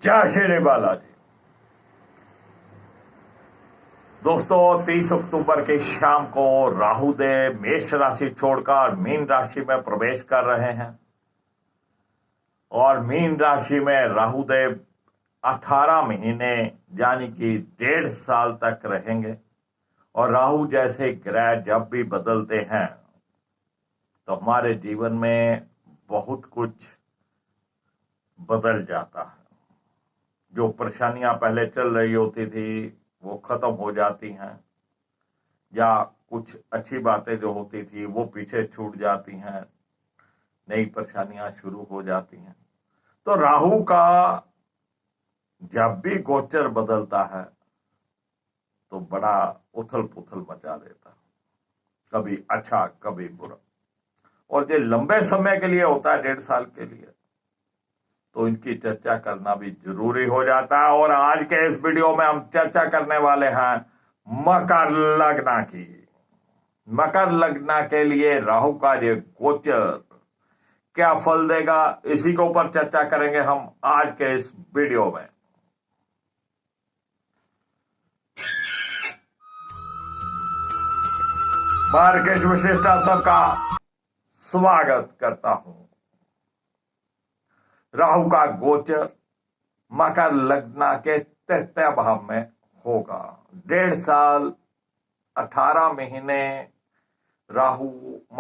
जय श्री बालाजी। दोस्तों, 30 अक्टूबर की शाम को राहु देव मेष राशि छोड़कर मीन राशि में प्रवेश कर रहे हैं और मीन राशि में राहु देव 18 महीने यानी कि 1.5 साल तक रहेंगे। और राहु जैसे ग्रह जब भी बदलते हैं तो हमारे जीवन में बहुत कुछ बदल जाता है। जो परेशानियां पहले चल रही होती थी वो खत्म हो जाती हैं, या कुछ अच्छी बातें जो होती थी वो पीछे छूट जाती हैं, नई परेशानियां शुरू हो जाती हैं। तो राहु का जब भी गोचर बदलता है तो बड़ा उथल पुथल मचा देता, कभी अच्छा कभी बुरा। और ये लंबे समय के लिए होता है, 1.5 साल के लिए, तो इनकी चर्चा करना भी जरूरी हो जाता है। और आज के इस वीडियो में हम चर्चा करने वाले हैं मकर लग्न की। मकर लग्न के लिए राहु का ये गोचर क्या फल देगा, इसी के ऊपर चर्चा करेंगे हम आज के इस वीडियो में। मार्केश विशिष्ट आप सबका स्वागत करता हूं। राहु का गोचर मकर लग्न के 3य भाव में होगा। 1.5 साल 18 महीने राहु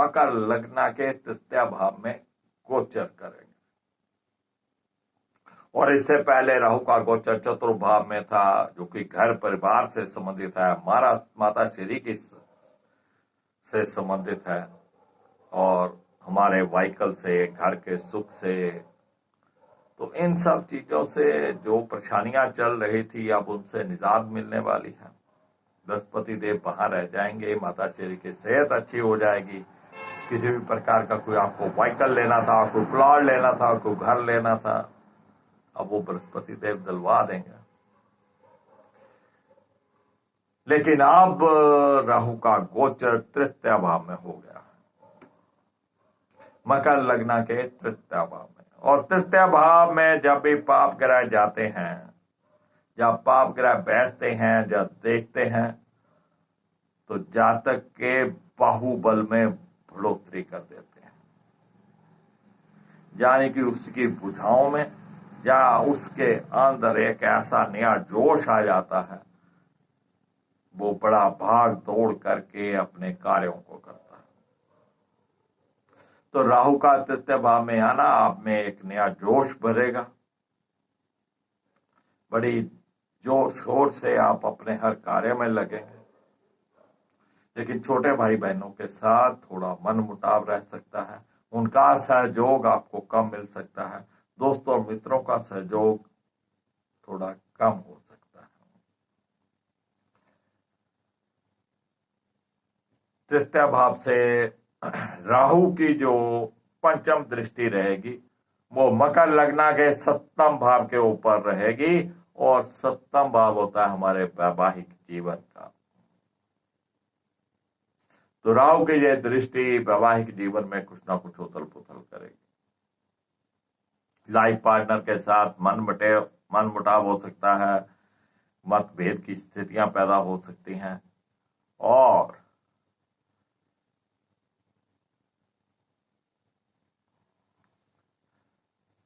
मकर लग्न के 3य भाव में गोचर करेंगे। और इससे पहले राहु का गोचर चतुर्भाव में था, जो कि घर परिवार से संबंधित है, माता श्री की से संबंधित है, और हमारे व्हीकल से, घर के सुख से। तो इन सब चीजों से जो परेशानियां चल रही थी अब उनसे निजात मिलने वाली है। बृहस्पति देव वहां रह जाएंगे, माता श्री की सेहत अच्छी हो जाएगी। किसी भी प्रकार का कोई आपको व्हीकल लेना था, कोई प्लॉट लेना था, कोई घर लेना था, अब वो बृहस्पति देव दिलवा देंगे। लेकिन अब राहु का गोचर 3य भाव में हो गया, मकर लग्न के 3य भाव में। और 3य भाव में जब भी पाप ग्रह जाते हैं, जब पाप ग्रह बैठते हैं, जब देखते हैं, तो जातक के बाहुबल में बढ़ोतरी कर देते हैं। यानी कि उसकी बुझाओं में या उसके अंदर एक ऐसा नया जोश आ जाता है, वो बड़ा भाग दौड़ करके अपने कार्यों को करता है। तो राहु का 3य भाव में आना आप में एक नया जोश भरेगा। बड़ी जोर शोर से आप अपने हर कार्य में लगेंगे। लेकिन छोटे भाई बहनों के साथ थोड़ा मन मुटाव रह सकता है, उनका सहयोग आपको कम मिल सकता है। दोस्तों और मित्रों का सहयोग थोड़ा कम हो सकता है। 3य भाव से राहु की जो पंचम दृष्टि रहेगी वो मकर लग्न के 7म भाव के ऊपर रहेगी। और 7म भाव होता है हमारे वैवाहिक जीवन का। तो राहु की यह दृष्टि वैवाहिक जीवन में कुछ ना कुछ उथल पुथल करेगी। लाइफ पार्टनर के साथ मन मुटाव हो सकता है, मतभेद की स्थितियां पैदा हो सकती हैं, और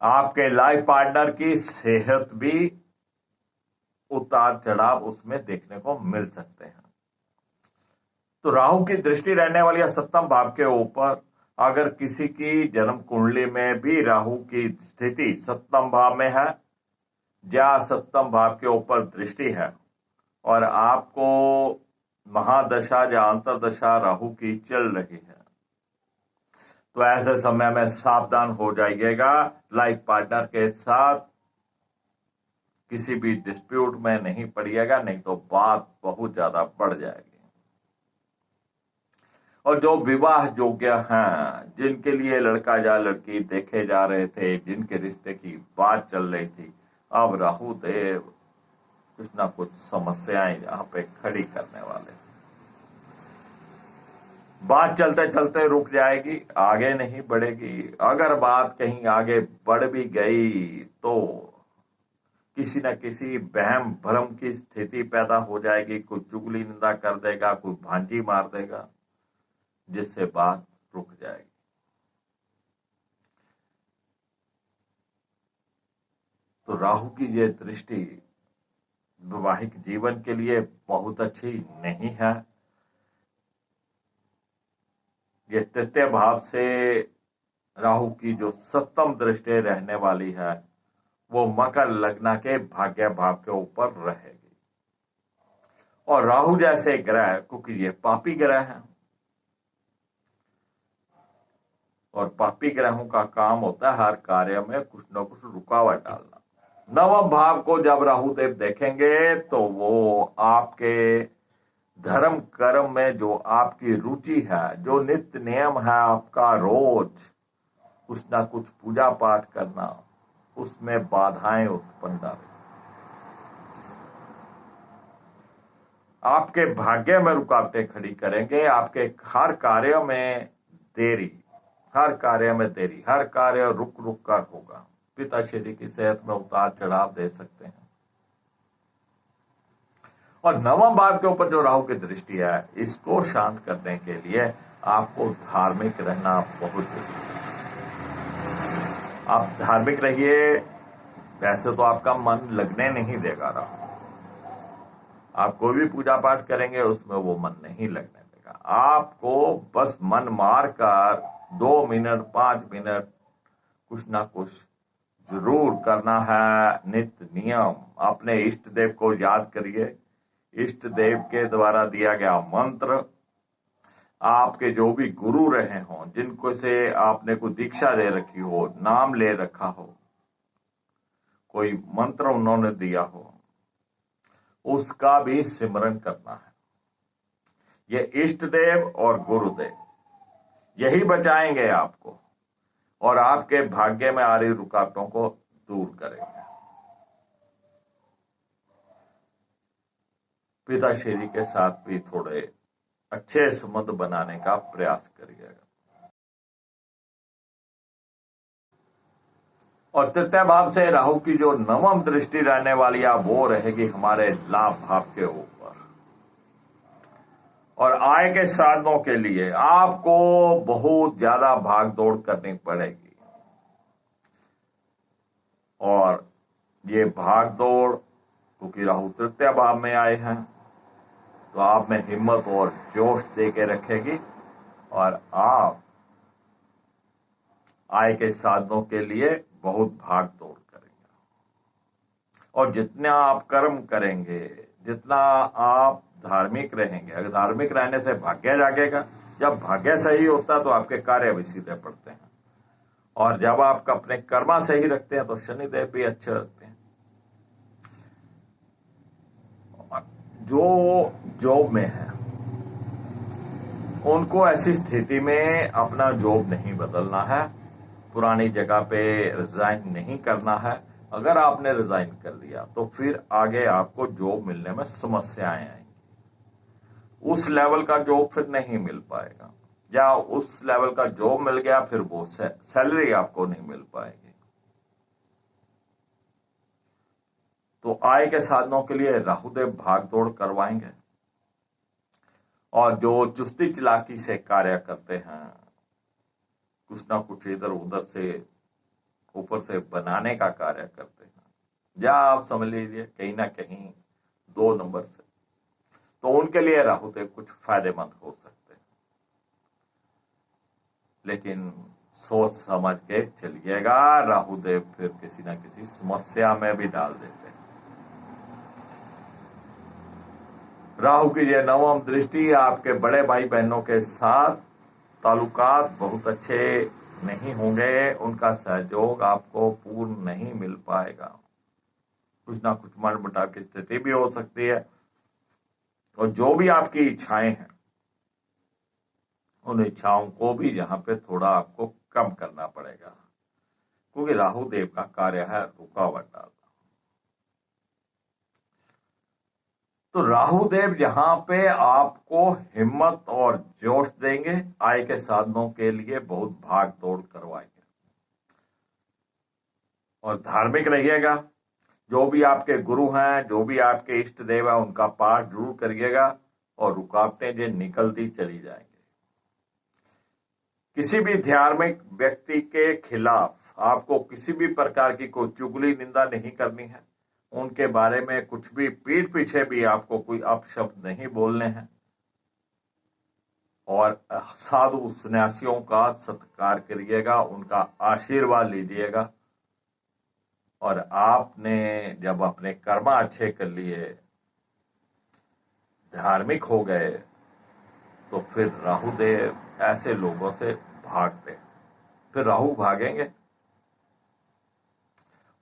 आपके लाइफ पार्टनर की सेहत भी उतार चढ़ाव उसमें देखने को मिल सकते हैं। तो राहु की दृष्टि रहने वाली 7म भाव के ऊपर अगर किसी की जन्म कुंडली में भी राहु की स्थिति 7म भाव में है या 7म भाव के ऊपर दृष्टि है, और आपको महादशा या अंतरदशा राहु की चल रही है, तो ऐसे समय में सावधान हो जाइएगा। लाइफ पार्टनर के साथ किसी भी डिस्प्यूट में नहीं पड़िएगा, नहीं तो बात बहुत ज्यादा बढ़ जाएगी। और जो विवाह योग्य हैं, जिनके लिए लड़का या लड़की देखे जा रहे थे, जिनके रिश्ते की बात चल रही थी, अब राहु देव कुछ ना कुछ समस्याएं यहाँ पे खड़ी करने वाले। बात चलते चलते रुक जाएगी, आगे नहीं बढ़ेगी। अगर बात कहीं आगे बढ़ भी गई तो किसी न किसी वहम भ्रम की स्थिति पैदा हो जाएगी, कोई चुगली निंदा कर देगा, कोई भांजी मार देगा, जिससे बात रुक जाएगी। तो राहु की ये दृष्टि वैवाहिक जीवन के लिए बहुत अच्छी नहीं है। ये तृतीय भाव से राहु की जो सप्तम दृष्टि रहने वाली है वो मकर लग्न के भाग्य भाव के ऊपर रहेगी। और राहु जैसे ग्रह, क्योंकि ये पापी ग्रह हैं और पापी ग्रहों का काम होता है हर कार्य में कुछ न कुछ रुकावट डालना। नवम भाव को जब राहु देव देखेंगे तो वो आपके धर्म कर्म में जो आपकी रुचि है, जो नित्य नियम है आपका, रोज कुछ ना कुछ पूजा पाठ करना, उसमें बाधाएं उत्पन्न डालें। आपके भाग्य में रुकावटें खड़ी करेंगे, आपके हर कार्य में देरी, हर कार्य रुक रुक कर होगा। पिताश्री की सेहत में उतार चढ़ाव दे सकते हैं। और नवम भाव के ऊपर जो राहु की दृष्टि है, इसको शांत करने के लिए आपको धार्मिक रहना बहुत जरूरी है। आप धार्मिक रहिए, वैसे तो आपका मन लगने नहीं देगा राहु। आप कोई भी पूजा पाठ करेंगे उसमें वो मन नहीं लगने देगा। आपको बस मन मार कर 2 मिनट 5 मिनट कुछ ना कुछ जरूर करना है। नित्य नियम अपने इष्ट देव को याद करिए, इष्ट देव के द्वारा दिया गया मंत्र, आपके जो भी गुरु रहे हों, जिनको से आपने कोई दीक्षा ले रखी हो, नाम ले रखा हो, कोई मंत्र उन्होंने दिया हो, उसका भी सिमरन करना है। ये इष्ट देव और गुरुदेव यही बचाएंगे आपको और आपके भाग्य में आ रही रुकावटों को दूर करेंगे। पिताश्री के साथ भी थोड़े अच्छे संबंध बनाने का प्रयास करिएगा। और तृतीय भाव से राहु की जो नवम दृष्टि रहने वाली है वो रहेगी हमारे लाभ भाव के ऊपर। और आय के साधनों के लिए आपको बहुत ज्यादा भाग दौड़ करनी पड़ेगी। और ये भाग दौड़, क्योंकि राहु तृतीय भाव में आए हैं, तो आप में हिम्मत और जोश दे के रखेगी और आप आय के साधनों के लिए बहुत भाग दौड़ करेंगे। और जितना आप कर्म करेंगे, जितना आप धार्मिक रहेंगे, अगर धार्मिक रहने से भाग्य जागेगा, जब भाग्य सही होता है तो आपके कार्य भी सीधे पड़ते हैं। और जब आप अपने कर्मा सही रखते हैं तो शनिदेव भी अच्छे रहते हैं। जो जॉब में है उनको ऐसी स्थिति में अपना जॉब नहीं बदलना है, पुरानी जगह पे रिजाइन नहीं करना है। अगर आपने रिजाइन कर लिया तो फिर आगे आपको जॉब मिलने में समस्याएं आएंगी। उस लेवल का जॉब फिर नहीं मिल पाएगा, या उस लेवल का जॉब मिल गया फिर वो सैलरी आपको नहीं मिल पाएगी। तो आय के साधनों के लिए राहुदेव भाग दौड़ करवाएंगे। और जो चुस्ती चालाकी से कार्य करते हैं, कुछ ना कुछ इधर उधर से ऊपर से बनाने का कार्य करते हैं, या आप समझ लीजिए कहीं ना कहीं 2 नंबर से, तो उनके लिए राहुदेव कुछ फायदेमंद हो सकते हैं। लेकिन सोच समझ के चलिएगा, राहुदेव फिर किसी ना किसी समस्या में भी डाल देते हैं। राहु की यह नवम दृष्टि आपके बड़े भाई बहनों के साथ ताल्लुकात बहुत अच्छे नहीं होंगे, उनका सहयोग आपको पूर्ण नहीं मिल पाएगा। कुछ ना कुछ मनमुटाव की स्थिति भी हो सकती है। और जो भी आपकी इच्छाएं हैं, उन इच्छाओं को भी यहाँ पे थोड़ा आपको कम करना पड़ेगा, क्योंकि राहु देव का कार्य है रुकावट डालना। तो राहुदेव यहाँ पे आपको हिम्मत और जोश देंगे, आय के साधनों के लिए बहुत भाग दौड़ करवाएंगे। और धार्मिक रहिएगा, जो भी आपके गुरु हैं, जो भी आपके इष्ट देव हैं, उनका पाठ जरूर करिएगा और रुकावटें जो निकलती चली जाएंगी। किसी भी धार्मिक व्यक्ति के खिलाफ आपको किसी भी प्रकार की कोई चुगली निंदा नहीं करनी है। उनके बारे में कुछ भी पीठ पीछे भी आपको कोई अपशब्द नहीं बोलने हैं और साधु सन्यासियों का सत्कार करिएगा, उनका आशीर्वाद लीजिएगा। और आपने जब अपने कर्म अच्छे कर लिए, धार्मिक हो गए, तो फिर राहुदेव ऐसे लोगों से भागते, फिर राहु भागेंगे।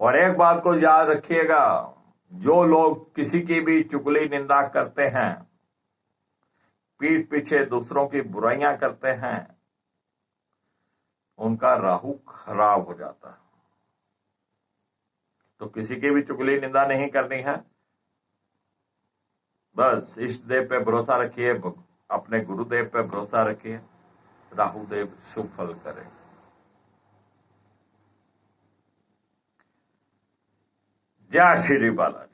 और एक बात को याद रखिएगा, जो लोग किसी की भी चुगली निंदा करते हैं, पीठ पीछे दूसरों की बुराइयां करते हैं, उनका राहु खराब हो जाता है। तो किसी की भी चुगली निंदा नहीं करनी है। बस इष्ट देव पे भरोसा रखिए, अपने गुरुदेव पे भरोसा रखिए, राहुदेव शुभ फल करें। जय श्री बालाजी।